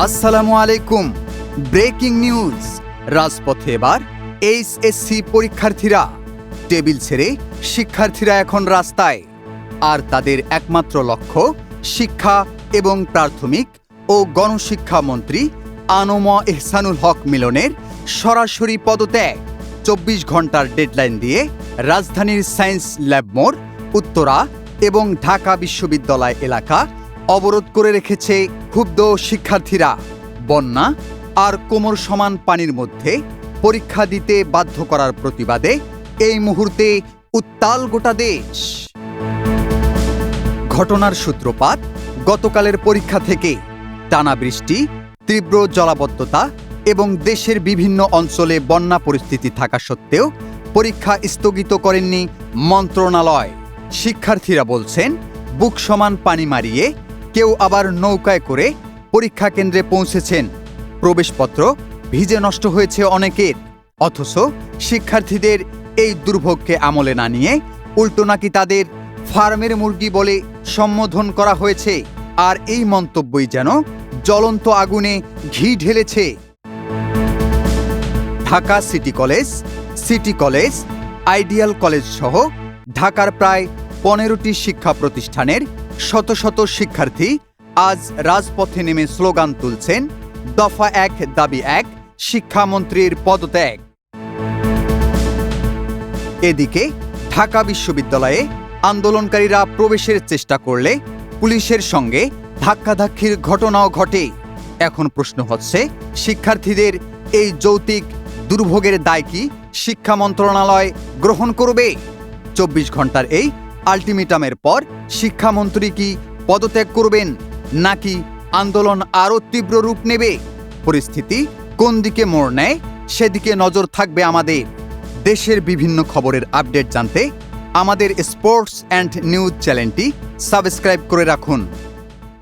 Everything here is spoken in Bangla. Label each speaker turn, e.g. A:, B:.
A: আসসালামু আলাইকুম। Breaking news. রাজপথে এবার এইচএসসি পরীক্ষার্থীরা। টেবিল ছেড়ে শিক্ষার্থীরা এখন রাস্তায়। আর তাদের একমাত্র লক্ষ্য শিক্ষা এবং প্রাথমিক ও গণশিক্ষা মন্ত্রী আনম এহসানুল হক মিলনের সরাসরি পদত্যাগ। ২৪ ঘন্টার ডেডলাইন দিয়ে রাজধানীর সায়েন্স ল্যাব মোড়, উত্তরা এবং ঢাকা বিশ্ববিদ্যালয় এলাকা অবরোধ করে রেখেছে ক্ষুব্ধ শিক্ষার্থীরা। বন্যা আর কোমর সমান পানির মধ্যে পরীক্ষা দিতে বাধ্য করার প্রতিবাদে এই মুহূর্তে উত্তাল গোটা দেশ। ঘটনার সূত্রপাত গতকালের পরীক্ষা থেকে। টানা বৃষ্টি, তীব্র জলাবদ্ধতা এবং দেশের বিভিন্ন অঞ্চলে বন্যা পরিস্থিতি থাকা সত্ত্বেও পরীক্ষা স্থগিত করেননি মন্ত্রণালয়। শিক্ষার্থীরা বলছেন, বুক সমান পানি মারিয়ে কেউ আবার নৌকায় করে পরীক্ষা কেন্দ্রে পৌঁছেছেন। প্রবেশপত্র ভিজে নষ্ট হয়েছে অনেকের। অথচ শিক্ষার্থীদের এই দুর্ভোগকে আমলে না নিয়ে উল্টো নাকি তাদের ফার্মের মুরগি বলে সম্বোধন করা হয়েছে। আর এই মন্তব্যই যেন জ্বলন্ত আগুনে ঘি ঢেলেছে। Dhaka city college, ideal college সহ ঢাকার প্রায় ১৫টি শিক্ষা প্রতিষ্ঠানের শত শত শিক্ষার্থী আজ রাজপথে নেমে স্লোগান তুলছেন, দফা ১ দাবি ১, শিক্ষামন্ত্রীর পদত্যাগ। এদিকে ঢাকা বিশ্ববিদ্যালয়ে আন্দোলনকারীরা প্রবেশের চেষ্টা করলে পুলিশের সঙ্গে ধাক্কাধাক্কির ঘটনাও ঘটে। এখন প্রশ্ন হচ্ছে, শিক্ষার্থীদের এই যৌক্তিক দুর্ভোগের দায় কি শিক্ষা মন্ত্রণালয় গ্রহণ করবে? ২৪ ঘন্টার এই আলটিমেটামের পর শিক্ষামন্ত্রী কি পদত্যাগ করবেন, নাকি আন্দোলন আরও তীব্র রূপ নেবে? পরিস্থিতি কোন দিকে মোড় নেয় সেদিকে নজর থাকবে আমাদের। দেশের বিভিন্ন খবরের আপডেট জানতে আমাদের স্পোর্টস অ্যান্ড নিউজ চ্যানেলটি সাবস্ক্রাইব করে রাখুন।